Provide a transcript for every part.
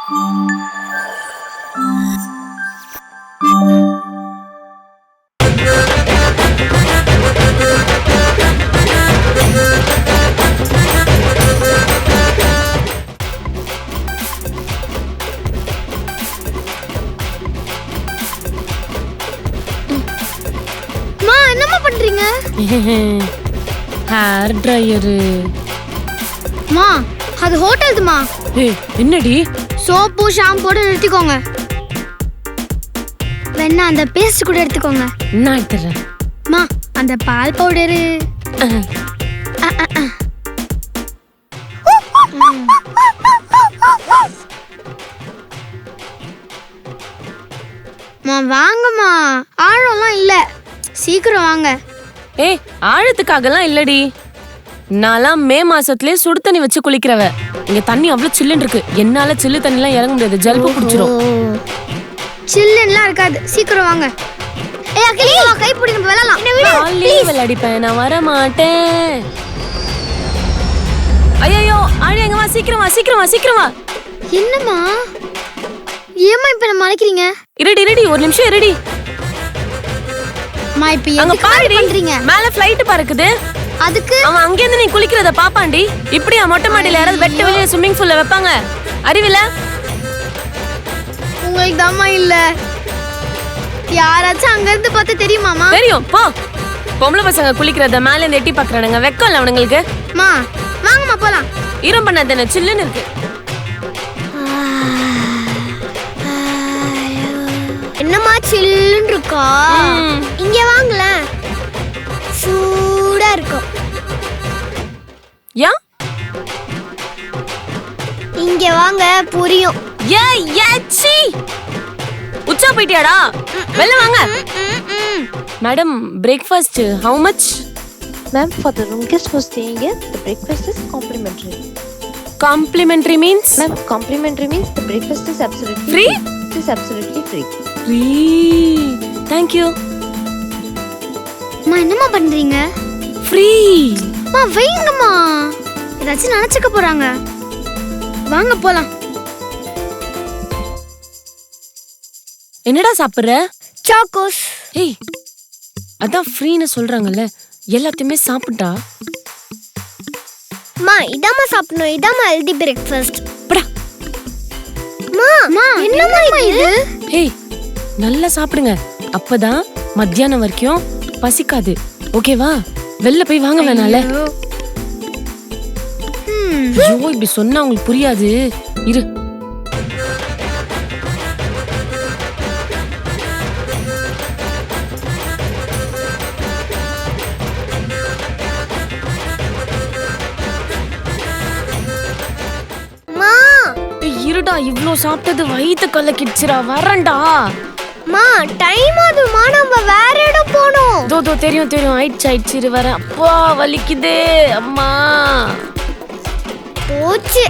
என்னம்மா பண்றீங்க? Hair dryer. மா அது ஹோட்டல்துமா. என்னடி? சோப்பு ஷாம்போட நிறுத்திக்கோங்க. வேணா அந்த பேஸ்ட் கூட எடுத்துக்கோங்க. நான் எடுத்துறேன். மா அந்த பால் பவுடரு. மா வாங்கம்மா, ஆழம்லாம் இல்ல, சீக்கிரம் வாங்க. ஏய் ஆழத்துக்காகலாம் இல்லடி, நான்லாம் மே மாசத்துலயே சுடு தண்ணி வச்சு குளிக்கிறவ. இங்க தண்ணி அவ்வளவு சில்லுன்னு இருக்கு, என்னால சில்லு தண்ணிலாம் இறங்க முடியாது, ஜல்பு பிடிச்சிரும். சில்லுன்னுலாம் இருக்காது, சீக்கிரம் வாங்க. ஏய் அகிலி வா, கை பிடி, நம்ம விளையாடலாம். என்ன விடு ப்ளீஸ். விளையாடிப்பேன், நான் வர மாட்டேன். ஐயோ ஆழி, எங்க வா, சீக்கிரம் வா, சீக்கிரம் வா, சீக்கிரம் வா. என்னம்மா ஏமா இப்ப நம்ம மலைக்கிறீங்க? இருடி ஒரு நிமிஷம் இருடி. மா இப்ப அங்க எங்க பாருடி, பண்றீங்க? மேல ஃளைட் பறக்குது. அதுக்கு அவன் அங்க இருந்து நீ குளிக்கிறத பாப்பாண்டி. இப்படியா மொட்டை மாடியில யாராவது வெட்ட வெளியே ஸ்விம்மிங் பூல்ல வைப்பாங்க? அறிவில உங்களுக்கு தம்மா இல்ல. யாராச்சும் அங்க இருந்து பார்த்து தெரியுமாமா? தெரியும் போ. பொம்பளை பசங்க குளிக்கிறத மேல இருந்து எட்டி பாக்குறானுங்க, வெக்கம்ல அவனுங்களுக்கு. மா வாங்கம்மா போலாம். ஈரம் பண்ணாதே, சில்லுன்னு இருக்கு. என்னம்மா சில்லுன்னு இருக்கா? இங்க வாங்கல, சூடா இருக்கும். யா இங்க வாங்க புரியும். ஏச்சி உச்சா போயிட்டியாடா, வெளில வாங்க. Madam breakfast how much? Ma'am, for the room guest who are staying here, the breakfast is complimentary. Complimentary means? Ma'am, complimentary means the breakfast is absolutely free. It is absolutely free. Free. Thank you. மா என்னம்மா பண்றீங்க? Free. மா வைங்கம்மா, ஏதாச்சும் நினைச்சுக்க போறாங்க. வாங்க போலாம். என்னடா சாப்பிடுற? சாக்கோஸ். ஏய் அதான் ஃப்ரீன்னு சொல்றாங்கல்ல, எல்லாத்தையுமே சாப்பிட்டா. மா இதாம்மா சாப்பிடணும், இதாம்மா ஹெல்தி பிரேக்ஃபாஸ்ட். படா. மா என்னம்மா இது? ஏய் நல்லா சாப்பிடுங்க, அப்பதான் மத்தியானம் வரைக்கும் பசிக்காது. ஓகேவா? வெளில போய் வாங்க வேணால. ஐயோ இப்படி சொன்னா உங்களுக்கு புரியாது, இரு. இருடா, இவ்ளோ சாப்பிட்டது வயித்து கலக்கிடுச்சுடா, வரேன்டா. மா டைம் ஆகுதுமா, நம்ம வேற இடம் போணும். தோ தெரியும், ஆயிடுச்சு இரு வரேன். அப்பா வலிக்குதே அம்மா. போச்சு.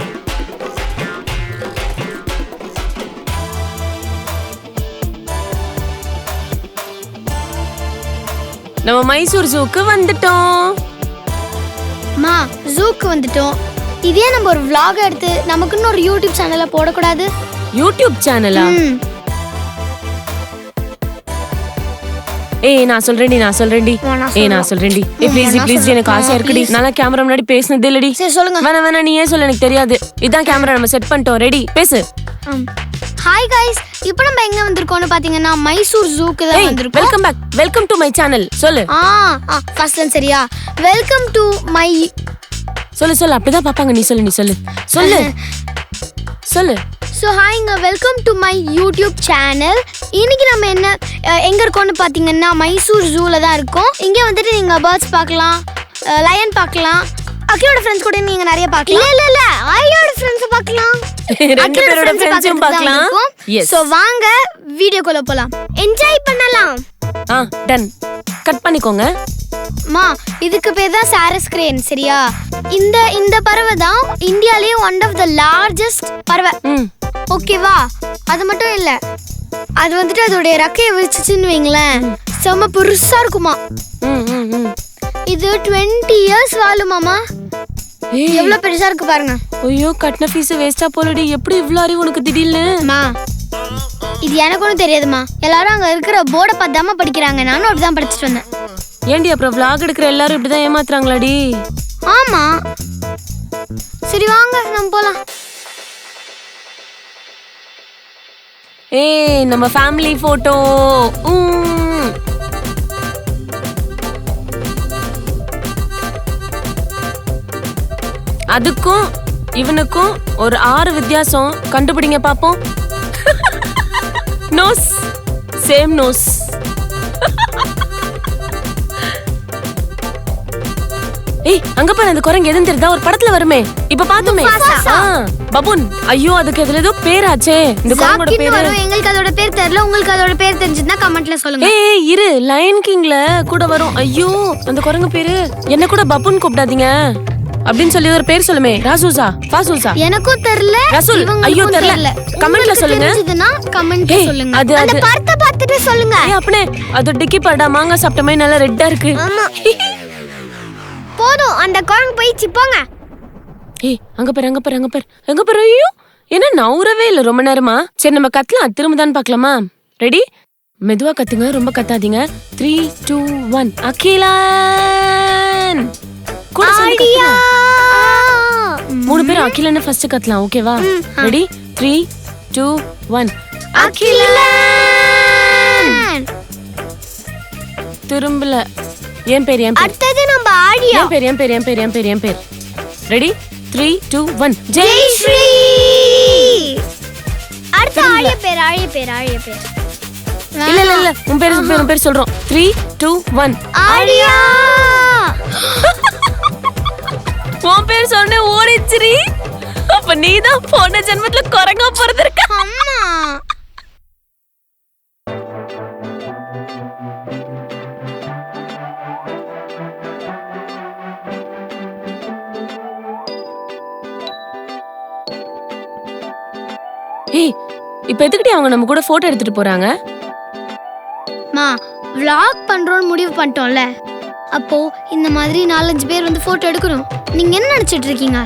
நம்ம மைசூர் ஜூக்கு வந்துட்டோம். மா ஜூக்கு வந்துட்டோம். இதே நம்ம ஒரு vlog எடுத்து நமக்குன்னு ஒரு யூடியூப் சேனல்ல போடக்கூடாது? யூடியூப் சேனலா? ஏய் நான் சொல்றேன்டி. ப்ளீஸ் எனக்கு ஆசையா இருக்குடி. நான் கேமரா முன்னாடி பேசினதே இல்லடி. சரி சொல்லுங்க. வேணா நீயே சொல்லு, எனக்கு தெரியாது. இதான் கேமரா, நம்ம செட் பண்ணிட்டோம், ரெடி, பேசு. ஹாய் गाइस, இப்போ நம்ம எங்க வந்திருக்கோம்னு பாத்தீங்கன்னா மைசூர் ஜூக்கு தான் வந்திருக்கோம். Welcome back, welcome to my channel. சொல்லு. ஃபர்ஸ்ட்ல சரியா, வெல்கம் டு மை. சொல்லு அப்படிதான் பாப்பாங்க. நீ சொல்லு. ஸோ ஹாய்ங்க, welcome to my YouTube channel. இன்னைக்கு நம்ம எங்க இருக்கோம்னு பாத்தீங்கன்னா மைசூர் ஜூல தான் இருக்கோம். இங்க வந்துட்டு நீங்க பேர்ட்ஸ் பார்க்கலாம், லயன் பார்க்கலாம், அகிலோட ஃப்ரெண்ட்ஸ் கூட நீங்க நிறைய பார்க்கலாம். இல்ல ஆயோட ஃப்ரெண்ட்ஸ் பார்க்கலாம், ரெண்டு பேரோட ஃப்ரெண்ட்ஸையும் பார்க்கலாம். சோ வாங்க வீடியோக்குள்ள போலாம், என்ஜாய் பண்ணலாம். டன். கட் பண்ணிக்கோங்க. மா இதுக்கு பேர் தான் சாரஸ் கிரேன், சரியா? இந்த பறவை தான் இந்தியாலயே ஒன் ஆஃப் த லார்ஜஸ்ட் பறவை. ஓகேவா? அது மட்டும் இல்ல, அது வந்துட்டு அதோடைய ரெக்கையை விரிச்சுன்னு வைங்களேன், செம பெருசா இருக்குமா. இது 20 years வாழுமாமா. ஏய். எவ்வளவு பெருசா இருக்கு பாருங்க. ஐயோ கட்டின ஃபீஸ் வேஸ்டா போலடி. எப்படி இவ்ளோ அறிவு உனக்கு திடீர்னு? மா இது எனக்கு ஒன்றும் தெரியாதுமா. எல்லாரும் அங்க இருக்கிற போர்டை பார்த்தாம படிக்கிறாங்க. நானும் அப்படிதான் படிச்சுட்டு வந்தேன். ஏண்டி அப்புறம் vlog எடுக்கிற எல்லாரும் இப்படிதான் ஏமாத்துறாங்களாடி? ஆமா. சரி வாங்க நம்ம போலாம். ஏய் நம்ம ஃபேமிலி போட்டோ. அதுக்கும் இவனுக்கும் ஒரு 6 வித்தியாசம். கண்டுபிடிங்க பாப்போம். Nose same nose. ஏய் அங்க பாரு அந்த குரங்கு எதுன்னு தெரியுதா? ஒரு படத்துல வருமே இப்ப பாத்துமே. பபுன். ஐயோ அதுக்கு எதுல ஏதோ பேராச்சே. இந்த குரங்கோட ஜாக்கின்னு பேரு. வரும். எங்களுக்கு அதோட பேர் தெரியல. உங்களுக்கு அதோட பேர் தெரிஞ்சதுன்னா கமெண்ட்ல சொல்லுங்க. ஏய் இரு, லயன் கிங்ல கூட வரும். ஐயோ அந்த குரங்கு பேரு. என்ன கூட பபுன் கூப்பிடாதீங்க அப்படின்னு சொல்லி ஒரு பேர் சொல்லுமே. ராசூசா ஃபாசூசா. எனக்கும் தெரியல. ரசூல். ஐயோ தெரியல. கமெண்ட்ல சொல்லுங்க. தெரிஞ்சதுன்னா கமெண்ட்ல ஏய், சொல்லுங்க. அது- அந்த அது- படத்தை பார்த்துட்டு சொல்லுங்க. ஏய் அப்பனே அது டிக்கி படா. மாங்காய் சாப்பிட்ட மாதிரி நல்லா ரெட்டா இருக்கு. ஆமா. போதும் அந்த குரங்கு போயிச்சு போங்க. ஏய் அங்க பாரு அங்க பாரு அங்க பாரு அங்க பாரு. ஐயோ என்ன நவுறவே இல்ல ரொம்ப நேரமா. சரி நம்ம கத்தலாம். திரும்பதான் பார்க்கலாமா? ரெடி? மெதுவா கத்துங்க, ரொம்ப கத்தாதீங்க. 3 2 1 அகிலன். கூட சேர்ந்து ஆடியா. கத்துங்க. 3 பேர் அகிலன்னு ஃபர்ஸ்ட் கத்தலாம். ஓகேவா? ரெடி? 3 2 1 அகிலன். திரும்பல. என் பேர் என் பேர் அடுத்தது நம்ம ஆடியா. என் பேர் என் பேர் என் பேர் என் பேர் என் பேர். ரெடி? 3 2 1 ஜெயஸ்ரீ. அடுத்த ஆழிய பேர் ஆழிய பேர் ஆழிய பேர். இல்ல இல்ல இல்ல உன் பேர் சொல்றோம். 3 2 1 ஆழியா. உன் பேர் சொன்ன ஓடிச்சிரி. அப்ப நீதான் போன ஜென்மத்துல குரங்கா பிறந்திருக்க. அம்மா. ஏய் இப்ப எதுக்குடி அவங்க நம்ம கூட போட்டோ எடுத்துட்டு போறாங்க? மா vlog பண்றோம்னு முடிவு பண்ணிட்டோம்ல. அப்போ இந்த மாதிரி 4-5 பேர் வந்து போட்டோ எடுக்கணும். நீங்க என்ன நினைச்சிட்டு இருக்கீங்க?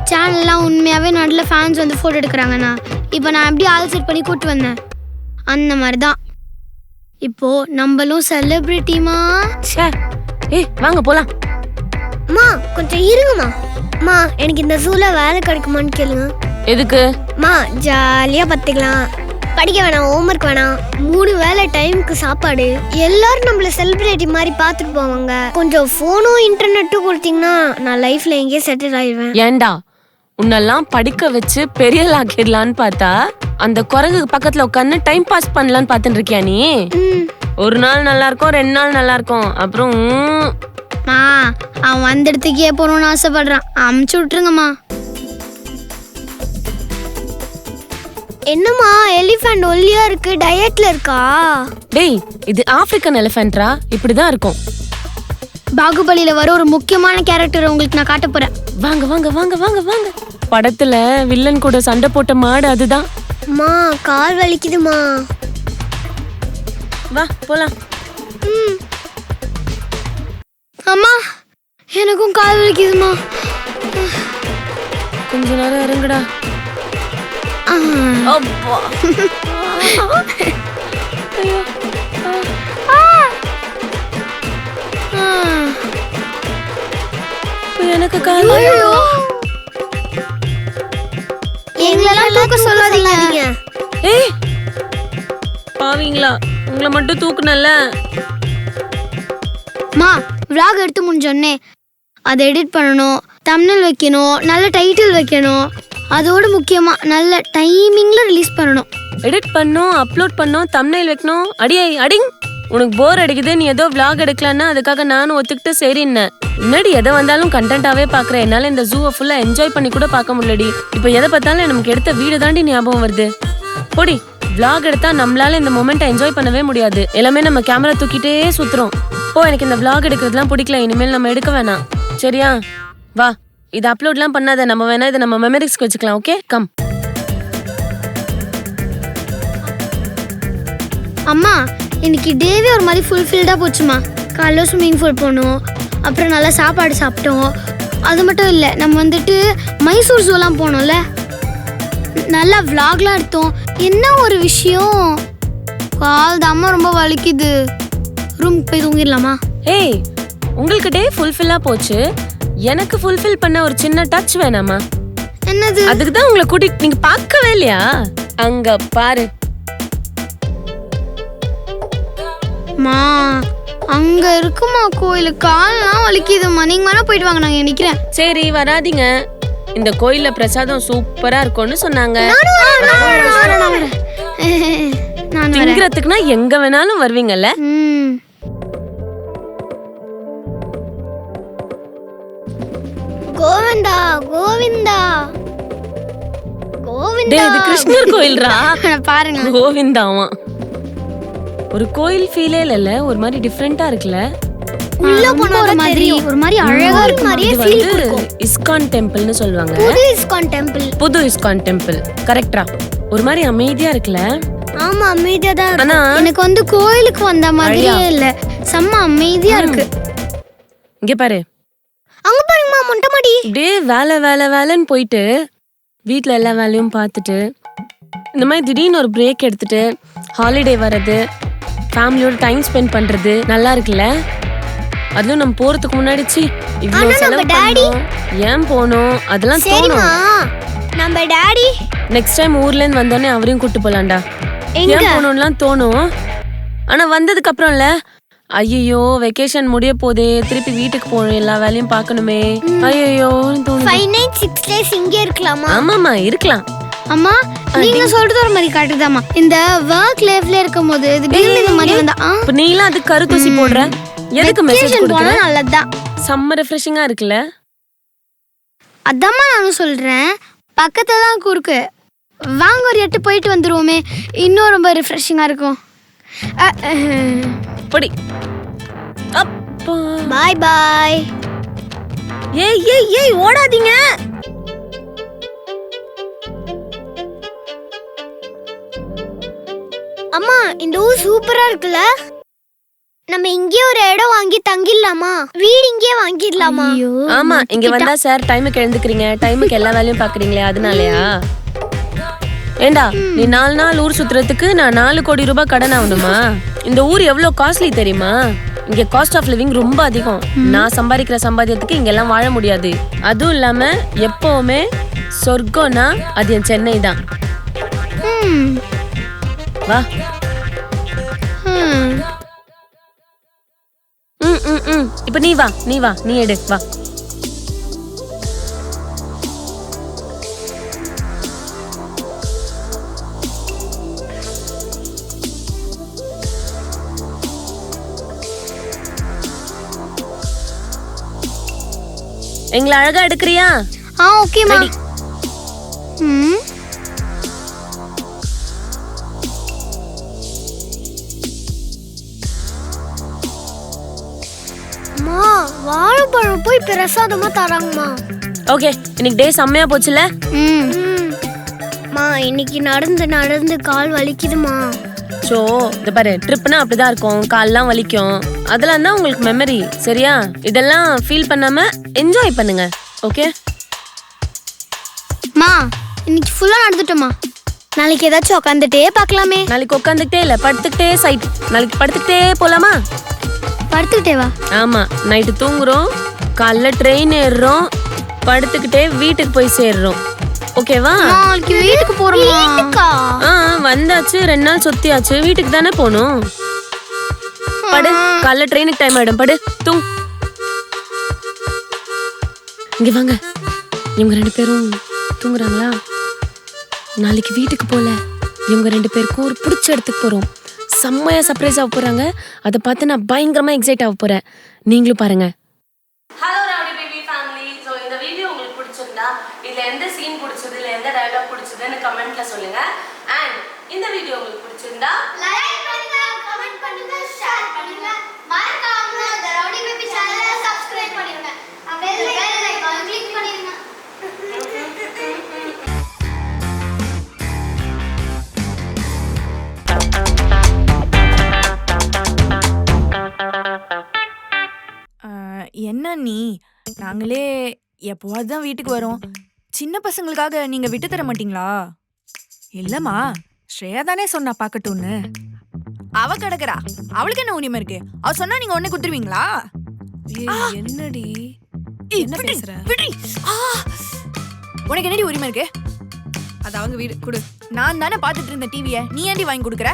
சேனல்லாம் உண்மையாவே நல்ல ஃபேன்ஸ் வந்து போட்டோ எடுக்கிறாங்கண்ணா. இப்போ நான் எப்படி ஆல் செட் பண்ணி கூட்டு வந்தேன் அந்த மாதிரி தான் இப்போ நம்மளும் செலிபிரிட்டிமா. ச்சே. ஏய் வாங்க போலாம். அம்மா கொஞ்சம் இருங்கம்மா. அம்மா எனக்கு இந்த ஜூல வேலை கிடைக்குமான்னு கேளுங்க. எதுக்கு? அம்மா ஜாலியா பார்த்துக்கலாம். படிக்க வேணாம், ஹோம்ஒர்க் வேணாம், 3 வேளை டைமுக்கு சாப்பாடு. எல்லாரும் நம்மள செலிபிரிட்டி மாதிரி பார்த்துட்டு போவாங்க. கொஞ்சம் ஃபோனும் இன்டர்நெட்டும் கொடுத்தீங்கன்னா நான் லைஃப்ல எங்கேயே செட்டில் ஆயிடுவேன். ஏண்டா உன்னெல்லாம் படிக்க வச்சு பெரிய ஆக்கிடலான்னு பார்த்தா அந்த குரங்கு பக்கத்துல உட்காந்து டைம் பாஸ் பண்ணலான்னு பார்த்துட்டு இருக்கியா நீ? ஒரு நாள் நல்லா இருக்கும், 2 நாள் நல்லா இருக்கும், அப்புறம் மா அவன் வந்த இடத்துக்கே போகணும்னு ஆசைப்படுறான். அமுச்சு விட்டுருங்கம்மா. என்னம்மா எலிஃபண்ட் ஒல்லியா இருக்கு, டயட்ல இருக்கா? டேய் இது ஆப்பிரிக்கன் எலிஃபென்ட்ரா, இப்படிதான் இருக்கும். பாகுபலியில வர ஒரு முக்கியமான கேரக்டர் உங்களுக்கு நான் காட்ட போறேன். வாங்க வாங்க வாங்க வாங்க வாங்க. படத்துல வில்லன் கூட சண்டை போட்ட மாடு அதுதான். அம்மா கால் வலிக்குதுமா. வா போலாம். அம்மா எனக்கும் கால் வலிக்குதுமா. கொஞ்ச நேரம் இறங்குடா. அப்பா. ஐயோ. எனக்கு கால். எங்களெல்லாம் தூக்க சொல்லாதீங்க. ஏய் பாவீங்களா, உங்களை மட்டும் தூக்குனல்ல. மா vlog எடுத்து முடிஞ்சோடனே அதை எடிட் பண்ணணும், தம்ப்நெயில் வைக்கணும், நல்ல டைட்டில் வைக்கணும், அதோட முக்கியமா நல்ல டைமிங்ல ரிலீஸ் பண்ணணும். எடிட் பண்ணோம், அப்லோட் பண்ணோம், தம்ப்நெயில் வைக்கணும். அடிங் உனக்கு போர் அடிக்குது, நீ ஏதோ vlog எடுக்கலான்னா அதுக்காக நானும் ஒத்துக்கிட்டு சரின்னேன். முன்னாடி எதை வந்தாலும் கண்டென்ட்டாவே பாக்குறேன். என்னால இந்த ஜூவை ஃபுல்லா என்ஜாய் பண்ணி கூட பார்க்க முடியலடி. இப்போ எதை பார்த்தாலும் நமக்கு எடுத்த வீடு தாண்டி ஞாபகம் வருது. போடி, vlog எடுத்தா நம்மளால இந்த மொமெண்ட்டை என்ஜாய் பண்ணவே முடியாது. எல்லாமே நம்ம கேமரா தூக்கிட்டே சுத்துறோம். போ, எனக்கு இந்த vlog எடுக்கிறதுலாம் பிடிக்கல, இனிமேல் நம்ம எடுக்க வேணாம். சரியா? வா, இது அப்லோட்லாம் பண்ணாத, நம்ம வேணா இதை நம்ம மெமரிஸ்க்கு வச்சுக்கலாம். Okay come. அம்மா இன்னைக்கு டேவே ஒரு மாதிரி ஃபுல்ஃபில்டாக போச்சுமா. காலைல ஸ்விம்மிங் பூல் போனோம், அப்புறம் நல்லா சாப்பாடு சாப்பிட்டோம், அது மட்டும் இல்லை, நம்ம வந்துட்டு மைசூர் ஜூலாம் போனோம்ல, நல்லா vlogலாம் எடுத்தோம். என்ன ஒரு விஷயம், கால் தாம்மா ரொம்ப வலிக்குது. ரூம் போய் தூங்கிடலாமா? ஏய், உங்களுக்கு டே ஃபுல்ஃபில்லா போச்சு, எனக்கு ஃபுல்ஃபில் பண்ண ஒரு சின்ன டச் வேணாமா? என்னது? அதுக்கு தான் உங்களை கூட்டிட்டு, நீங்க பார்க்கவே இல்லையா? அங்க பாரு. மா அங்க இருக்குமா கோயில், கால்லாம் வலிக்குதுமா. நீங்க வேணா போயிட்டு வாங்க, நாங்க நிக்கிறேன். சரி வராதீங்க, இந்த கோயில்ல பிரசாதம் சூப்பரா இருக்கும்னு சொன்னாங்க. திங்கிறதுக்குன்னா எங்க வேணாலும் வருவீங்கல்ல. கோவிந்தா கோவிந்தா கோவிந்தா. டேய், இது கிருஷ்ணர் கோயில்ரா. பாருங்க, கோவிந்தாவா. ஒரு கோயில் ஃபீலே இல்ல, ஒரு மாதிரி டிஃபரெண்டா இருக்குல்ல. உள்ள போன ஒரு மாதிரி அழகா இருக்கு, மாதிரியே ஃபீல் கொடுக்கும். இஸ்கான் டெம்பிள்னு சொல்வாங்க. புது இஸ்கான் டெம்பிள். புது இஸ்கான் டெம்பிள் கரெக்ட்டா? ஒரு மாதிரி அமைதியா இருக்குல்ல. ஆமா, அமைதியா தான் இருக்கு. எனக்கு வந்து கோயிலுக்கு வந்த மாதிரியே இல்ல, செம்ம அமைதியா இருக்கு. இங்க பாரு, அங்க பாருங்கம்மா, மொட்டை மாடி. இப்படியே வேலை வேலை வேலைன்னு போயிட்டு வீட்ல எல்லா வேலையும் பார்த்துட்டு இந்த மாதிரி திடீர்னு ஒரு பிரேக் எடுத்துட்டு ஹாலிடே வர்றது, ஃபேமிலியோட டைம் ஸ்பெண்ட் பண்றது நல்லா இருக்குல்ல. அதுவும் நம்ம போறதுக்கு முன்னாடி இவ்வளவு செலவு பண்ணோம், ஏன் போனோம் அதெல்லாம் தோணும். நம்ம டாடி நெக்ஸ்ட் டைம் ஊர்ல இருந்து வந்தோடனே அவரையும் கூட்டு போலாம்டா. ஏன் போகணும்லாம் தோணும். ஆனா வந்ததுக்கு அப்புறம்ல, ஐயோ வெக்கேஷன் முடிய போதே, திருப்பி வீட்டுக்கு போகணும், எல்லா வேலையும் பார்க்கணுமே, ஐயோ தோணும். 5 nights 6 days இங்கே இருக்கலாமா? ஆமாமா இருக்கலாம். அம்மா நீங்க சொல்றது ஒரு மாதிரி காட்டுதாமா. இந்த வர்க் லைஃப்ல இருக்கும்போது திடீர்னு இந்த மாதிரி வந்தா இப்ப நீலாம் அது கருத்தூசி போடுற, எதுக்கு மெசேஜ் கொடுக்குற? நல்லதுதான், செம்ம ரெஃப்ரெஷிங்கா இருக்குல்ல. அதாம்மா நானும் சொல்றேன், பக்கத்துல தான் குறுக்கு, வாங்க ஒரு 8 போயிட்டு வந்துருவோமே, இன்னும் ரொம்ப ரெஃப்ரெஷிங்கா இருக்கும். படி. அப்பா பாய் பாய். ஏய் ஏய் ஏய், ஓடாதீங்க. அம்மா இந்த ஊர் சூப்பரா இருக்குல்ல, நம்ம இங்கே ஒரு இடம் வாங்கி தங்கிடலாமா? வீடு இங்கே வாங்கிடலாமா? ஆமா, இங்க வந்தா சார் டைமுக்கு எழுந்துக்கிறீங்க, டைமுக்கு எல்லா வேலையும் பாக்குறீங்களே, அதனாலயா? ஏண்டா, நீ 4 நாள் ஊர் சுத்துறதுக்கு நான் 4 கோடி ரூபாய் கடன் ஆகணுமா? இந்த ஊர் எவ்வளவு காஸ்ட்லி தெரியுமா? இங்க காஸ்ட் ஆஃப் லிவிங் ரொம்ப அதிகம். நான் சம்பாதிக்கிற சம்பாத்தியத்துக்கு இங்க எல்லாம் வாழ முடியாது. அதுவும் இல்லாம எப்பவுமே சொர்க்கம்னா அது என் சென்னை தான். வா. இப்ப நீ வா, நீ எடு, வா. எங்களை அழகா எடுக்கிறியா? ஓகேமா. அம்மா வாழைப்பழம் போய் பிரசாதமா தராங்கம்மா. ஓகே, இன்னைக்கு டே செம்மையா போச்சுல. மா இன்னைக்கு நடந்து கால் வலிக்குதுமா. சோ இத பாரு, ட்ரிப்னா அப்படிதான் இருக்கும், கால்லாம் வலிக்கும், அதெல்லாம் தான் உங்களுக்கு மெமரி, சரியா? இதெல்லாம் ஃபீல் பண்ணாம என்ஜாய் பண்ணுங்க, ஓகே? மா இன்னைக்கு ஃபுல்லா நடந்துட்டோமா, நாளைக்கு ஏதாச்சும் உட்காந்துட்டே பார்க்கலாமே. நாளைக்கு உட்காந்துக்கிட்டே இல்ல, படுத்துக்கிட்டே சைட். நாளைக்கு படுத்துக்கிட்டே போலாமா? படுத்துக்கிட்டே வா. ஆமா, நைட்டு தூங்குறோம், காலைல ட்ரெயின் ஏறுறோம், படுத்துக்கிட்டே வீட்டுக்கு போய் சேர்றோம், ஓகேவா? நாளைக்கு வீட்டுக்கு போறோமா? வந்தாச்சு, 2 நாள் சுத்தியாச்சு, வீட்டுக்கு தானே போகணும். படு, காலைல ட்ரெயினுக்கு டைம் ஆயிடும், படு, தூங். இங்க வாங்க, இவங்க 2 பேரும் தூங்குறாங்களா? நாளைக்கு வீட்டுக்கு போல, இவங்க 2 பேருக்கும் ஒரு பிடிச்ச இடத்துக்கு போறோம். செம்மையா சர்ப்ரைஸ் ஆக போறாங்க, அதை பார்த்து நான் பயங்கரமா எக்ஸைட் ஆக போறேன். நீங்களும் பாருங்க. Hello rowdy baby family. So இந்த வீடியோ உங்களுக்கு பிடிச்சிருந்தா இதுல எந்த சீன் பிடிச்சது, இல்லை எந்த டயலாக் பிடிச்சதுன்னு கமெண்ட்ல சொல்லுங்க. அண்ட் இந்த வீடியோ உங்களுக்கு பிடிச்சிருந்தா லைக் பண்ணுங்க, கமெண்ட் பண்ணுங்க, ஷேர் பண்ணுங்க, மறக்காம the Rowdy Baby சேனலை சப்ஸ்கிரைப் பண்ணிருங்க, பெல் ஐகானை கிளிக் பண்ணிருங்க. என்ன நீ, நாங்களே எப்போவாது தான் வீட்டுக்கு வரும். சின்ன பசங்களுக்காக நீங்க விட்டு தர மாட்டீங்களா? இல்லம்மா, ஸ்ரேயா தானே சொன்னா பாக்கட்டும்னு. அவ கிடக்குறா, அவளுக்கு என்ன உரிமை இருக்கு? அவ சொன்னா நீங்க உடனே குடுத்துருவீங்களா? என்னடி என்ன பேசுற? உனக்கு என்னடி உரிமை இருக்கு? அது அவங்க வீடு குடு. நான் தானே பாத்துட்டு இருந்த டிவியை நீ ஏன்டி வாங்கி கொடுக்குற?